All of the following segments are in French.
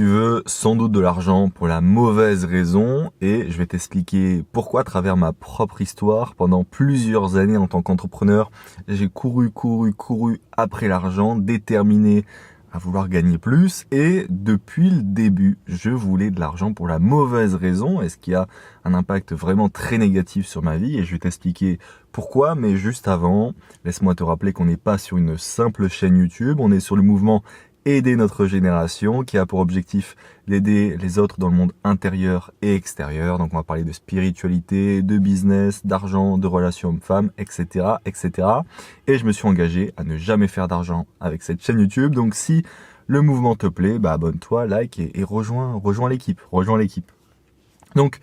Tu veux sans doute de l'argent pour la mauvaise raison et je vais t'expliquer pourquoi à travers ma propre histoire. Pendant plusieurs années en tant qu'entrepreneur, j'ai couru après l'argent, déterminé à vouloir gagner plus et depuis le début, je voulais de l'argent pour la mauvaise raison et ce qui a un impact vraiment très négatif sur ma vie et je vais t'expliquer pourquoi. Mais juste avant, laisse-moi te rappeler qu'on n'est pas sur une simple chaîne YouTube, on est sur le mouvement Aider notre génération qui a pour objectif d'aider les autres dans le monde intérieur et extérieur. Donc on va parler de spiritualité, de business, d'argent, de relations hommes-femmes, etc., etc. Et je me suis engagé à ne jamais faire d'argent avec cette chaîne YouTube. Donc si le mouvement te plaît, abonne-toi, like et rejoins l'équipe. Donc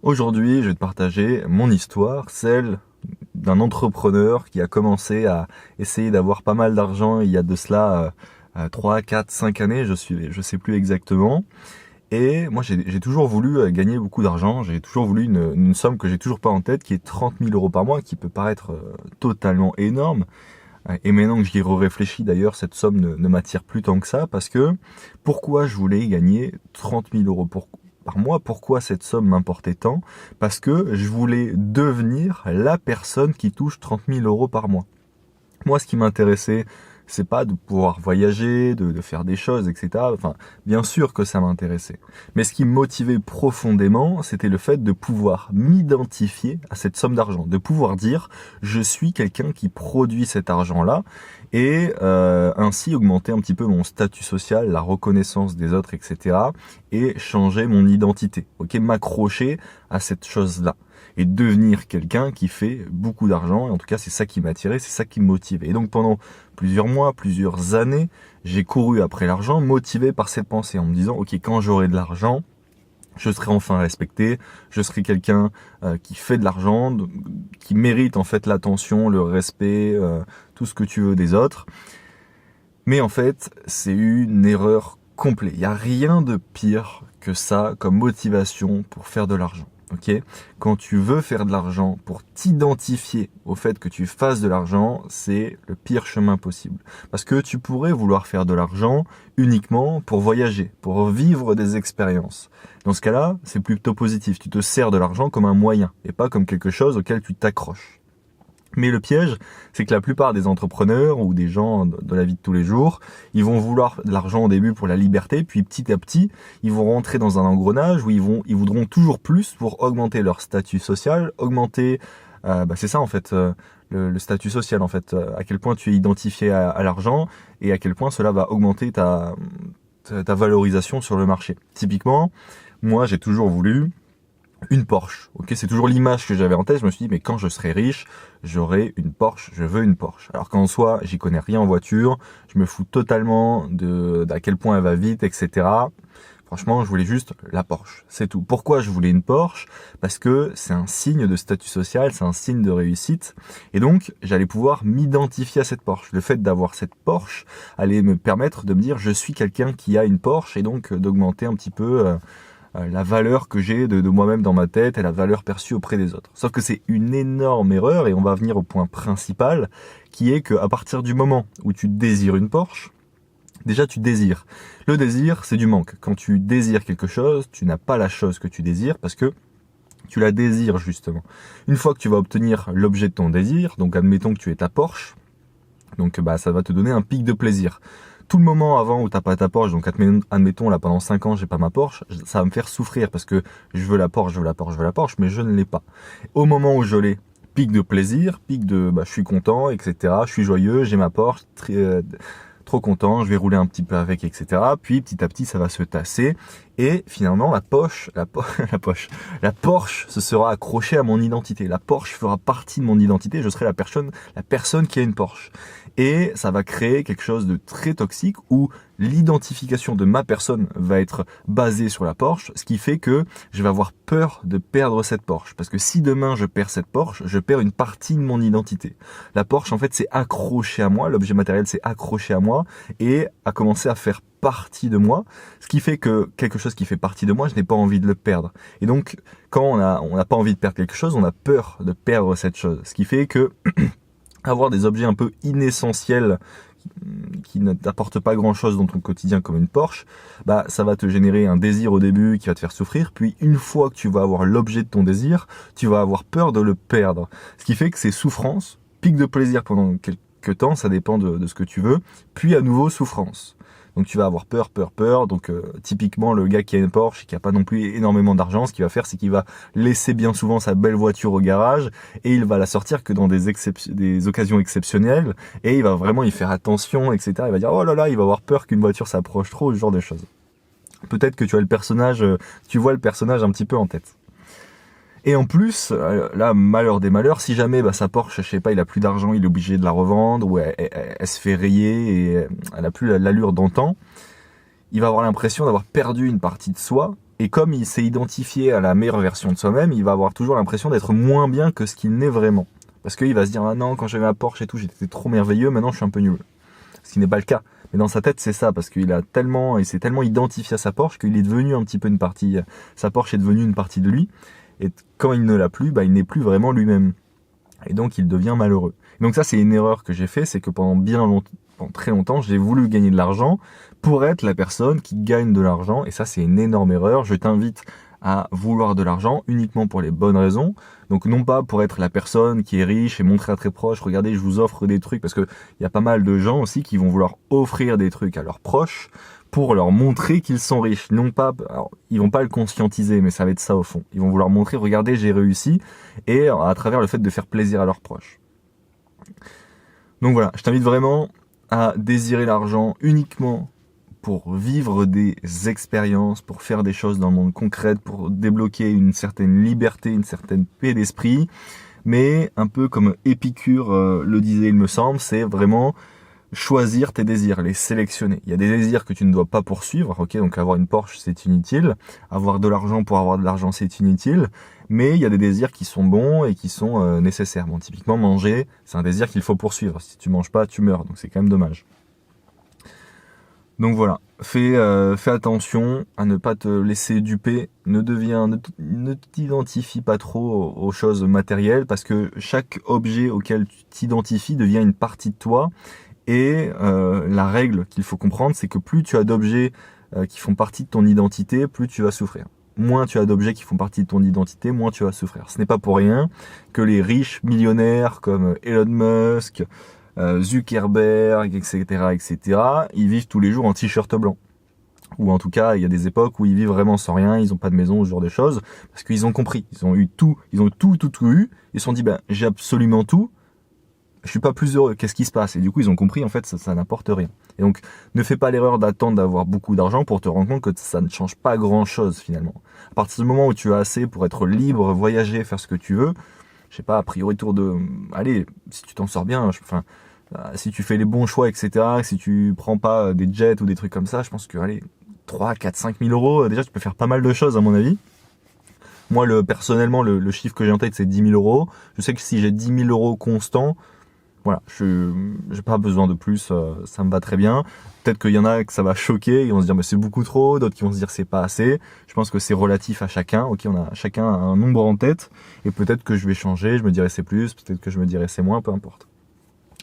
aujourd'hui, je vais te partager mon histoire, celle d'un entrepreneur qui a commencé à essayer d'avoir pas mal d'argent il y a de cela 3, 4, 5 années, je sais plus exactement. Et moi, j'ai toujours voulu gagner beaucoup d'argent. J'ai toujours voulu une somme que j'ai toujours pas en tête, qui est 30 000 euros par mois, qui peut paraître totalement énorme. Et maintenant que j'y réfléchis d'ailleurs, cette somme ne m'attire plus tant que ça, parce que pourquoi je voulais gagner 30 000 euros par mois? Pourquoi cette somme m'importait tant? Parce que je voulais devenir la personne qui touche 30 000 euros par mois. Moi, ce qui m'intéressait, c'est pas de pouvoir voyager, de faire des choses, etc. Enfin, bien sûr que ça m'intéressait. Mais ce qui me motivait profondément, c'était le fait de pouvoir m'identifier à cette somme d'argent, de pouvoir dire je suis quelqu'un qui produit cet argent-là et ainsi augmenter un petit peu mon statut social, la reconnaissance des autres, etc. et changer mon identité, m'accrocher à cette chose-là et devenir quelqu'un qui fait beaucoup d'argent. Et en tout cas, c'est ça qui m'attirait, c'est ça qui me motivait. Et donc pendant plusieurs mois, plusieurs années, j'ai couru après l'argent, motivé par cette pensée, en me disant, ok, quand j'aurai de l'argent, je serai enfin respecté, je serai quelqu'un qui fait de l'argent, qui mérite en fait l'attention, le respect, tout ce que tu veux des autres. Mais en fait, c'est une erreur complète. Il n'y a rien de pire que ça comme motivation pour faire de l'argent. Quand tu veux faire de l'argent, pour t'identifier au fait que tu fasses de l'argent, c'est le pire chemin possible. Parce que tu pourrais vouloir faire de l'argent uniquement pour voyager, pour vivre des expériences. Dans ce cas-là, c'est plutôt positif. Tu te sers de l'argent comme un moyen et pas comme quelque chose auquel tu t'accroches. Mais le piège, c'est que la plupart des entrepreneurs ou des gens de la vie de tous les jours, ils vont vouloir de l'argent au début pour la liberté, puis petit à petit, ils vont rentrer dans un engrenage où ils voudront toujours plus pour augmenter leur statut social, augmenter, c'est ça en fait, le statut social en fait, à quel point tu es identifié à l'argent et à quel point cela va augmenter ta valorisation sur le marché. Typiquement, moi j'ai toujours voulu une Porsche, c'est toujours l'image que j'avais en tête. Je me suis dit, mais quand je serai riche, j'aurai une Porsche, je veux une Porsche. Alors qu'en soi, j'y connais rien en voiture, je me fous totalement d'à quel point elle va vite, etc. Franchement, je voulais juste la Porsche, c'est tout. Pourquoi je voulais une Porsche? Parce que c'est un signe de statut social, c'est un signe de réussite. Et donc, j'allais pouvoir m'identifier à cette Porsche. Le fait d'avoir cette Porsche allait me permettre de me dire, je suis quelqu'un qui a une Porsche et donc d'augmenter un petit peu la valeur que j'ai de moi-même dans ma tête et la valeur perçue auprès des autres. Sauf que c'est une énorme erreur et on va venir au point principal qui est qu'à partir du moment où tu désires une Porsche, déjà tu désires. Le désir, c'est du manque. Quand tu désires quelque chose, tu n'as pas la chose que tu désires parce que tu la désires justement. Une fois que tu vas obtenir l'objet de ton désir, donc admettons que tu aies ta Porsche, donc ça va te donner un pic de plaisir. Tout le moment avant où t'as pas ta Porsche, donc admettons là pendant 5 ans j'ai pas ma Porsche, ça va me faire souffrir parce que je veux la Porsche, mais je ne l'ai pas. Au moment où je l'ai, pic de plaisir, pic de je suis content, etc. Je suis joyeux, j'ai ma Porsche, trop content, je vais rouler un petit peu avec, etc. Puis petit à petit ça va se tasser et finalement la Porsche se sera accrochée à mon identité. La Porsche fera partie de mon identité, je serai la personne qui a une Porsche. Et ça va créer quelque chose de très toxique où l'identification de ma personne va être basée sur la Porsche, ce qui fait que je vais avoir peur de perdre cette Porsche. Parce que si demain je perds cette Porsche, je perds une partie de mon identité. La Porsche, en fait, c'est accroché à moi, l'objet matériel s'est accroché à moi et a commencé à faire partie de moi, ce qui fait que quelque chose qui fait partie de moi, je n'ai pas envie de le perdre. Et donc, quand on n'a pas envie de perdre quelque chose, on a peur de perdre cette chose. Ce qui fait que avoir des objets un peu inessentiels qui ne t'apporte pas grand chose dans ton quotidien comme une Porsche, bah ça va te générer un désir au début qui va te faire souffrir, puis une fois que tu vas avoir l'objet de ton désir, tu vas avoir peur de le perdre. Ce qui fait que ces souffrances, pic de plaisir pendant quelques temps, ça dépend de ce que tu veux, puis à nouveau souffrance. Donc tu vas avoir peur. Donc typiquement le gars qui a une Porsche et qui a pas non plus énormément d'argent, ce qu'il va faire, c'est qu'il va laisser bien souvent sa belle voiture au garage et il va la sortir que dans des occasions exceptionnelles et il va vraiment y faire attention, etc. Il va dire oh là là, il va avoir peur qu'une voiture s'approche trop, ce genre de choses. Peut-être que tu vois le personnage un petit peu en tête. Et en plus, là, malheur des malheurs, si jamais sa Porsche, je sais pas, il a plus d'argent, il est obligé de la revendre, ou elle se fait rayer et elle a plus l'allure d'antan, il va avoir l'impression d'avoir perdu une partie de soi, et comme il s'est identifié à la meilleure version de soi-même, il va avoir toujours l'impression d'être moins bien que ce qu'il n'est vraiment. Parce qu'il va se dire, ah non, quand j'avais ma Porsche et tout, j'étais trop merveilleux, maintenant je suis un peu nul. Ce qui n'est pas le cas. Mais dans sa tête, c'est ça, parce qu'il s'est tellement identifié à sa Porsche qu'il est devenu un petit peu sa Porsche est devenue une partie de lui. Et quand il ne l'a plus, il n'est plus vraiment lui-même. Et donc, il devient malheureux. Et donc ça, c'est une erreur que j'ai fait, c'est que pendant très longtemps, j'ai voulu gagner de l'argent pour être la personne qui gagne de l'argent. Et ça, c'est une énorme erreur. Je t'invite à vouloir de l'argent uniquement pour les bonnes raisons. Donc non pas pour être la personne qui est riche et montrer à très proche, regardez, je vous offre des trucs, parce que il y a pas mal de gens aussi qui vont vouloir offrir des trucs à leurs proches pour leur montrer qu'ils sont riches. Non pas, alors, ils vont pas le conscientiser, mais ça va être ça au fond. Ils vont vouloir montrer, regardez, j'ai réussi, et à travers le fait de faire plaisir à leurs proches. Donc voilà, je t'invite vraiment à désirer l'argent uniquement pour vivre des expériences, pour faire des choses dans le monde concret, pour débloquer une certaine liberté, une certaine paix d'esprit. Mais un peu comme Épicure le disait, il me semble, c'est vraiment choisir tes désirs, les sélectionner. Il y a des désirs que tu ne dois pas poursuivre, ok, donc avoir une Porsche c'est inutile, avoir de l'argent pour avoir de l'argent c'est inutile, mais il y a des désirs qui sont bons et qui sont nécessaires. Bon, typiquement manger, c'est un désir qu'il faut poursuivre. Si tu manges pas, tu meurs, donc c'est quand même dommage. Donc voilà, fais attention à ne pas te laisser duper, ne t'identifie pas trop aux choses matérielles, parce que chaque objet auquel tu t'identifies devient une partie de toi, et la règle qu'il faut comprendre, c'est que plus tu as d'objets qui font partie de ton identité, plus tu vas souffrir. Moins tu as d'objets qui font partie de ton identité, moins tu vas souffrir. Ce n'est pas pour rien que les riches millionnaires comme Elon Musk, Zuckerberg, etc., ils vivent tous les jours en t-shirt blanc. Ou en tout cas, il y a des époques où ils vivent vraiment sans rien, ils n'ont pas de maison, ce genre de choses, parce qu'ils ont compris, ils ont tout eu, ils se sont dit, j'ai absolument tout, je suis pas plus heureux, qu'est-ce qui se passe? Et du coup, ils ont compris, en fait, ça n'apporte rien. Et donc, ne fais pas l'erreur d'attendre d'avoir beaucoup d'argent pour te rendre compte que ça ne change pas grand-chose, finalement. À partir du moment où tu as assez pour être libre, voyager, faire ce que tu veux, je sais pas, a priori, allez, si tu t'en sors bien, si tu fais les bons choix, etc., si tu prends pas des jets ou des trucs comme ça, je pense que, allez, 3, 4, 5 000 euros, déjà, tu peux faire pas mal de choses, à mon avis. Moi, personnellement, le chiffre que j'ai en tête, c'est 10 000 euros. Je sais que si j'ai 10 000 euros constants, voilà, j'ai pas besoin de plus, ça me va très bien. Peut-être qu'il y en a que ça va choquer, ils vont se dire mais c'est beaucoup trop, d'autres qui vont se dire c'est pas assez. Je pense que c'est relatif à chacun. Ok, on a chacun un nombre en tête, et peut-être que je vais changer, je me dirai c'est plus, peut-être que je me dirai c'est moins, peu importe.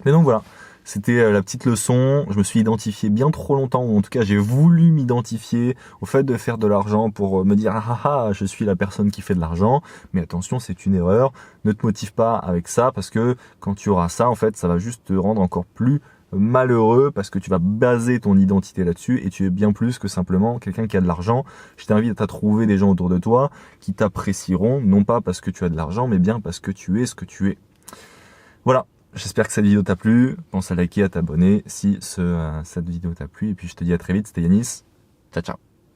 Mais donc voilà, c'était la petite leçon. Je me suis identifié bien trop longtemps, ou en tout cas j'ai voulu m'identifier au fait de faire de l'argent pour me dire je suis la personne qui fait de l'argent. Mais attention, c'est une erreur. Ne te motive pas avec ça, parce que quand tu auras ça, en fait, ça va juste te rendre encore plus malheureux, parce que tu vas baser ton identité là-dessus, et tu es bien plus que simplement quelqu'un qui a de l'argent. Je t'invite à trouver des gens autour de toi qui t'apprécieront, non pas parce que tu as de l'argent, mais bien parce que tu es ce que tu es. Voilà. J'espère que cette vidéo t'a plu. Pense à liker, à t'abonner si cette vidéo t'a plu. Et puis je te dis à très vite. C'était Yanis. Ciao, ciao.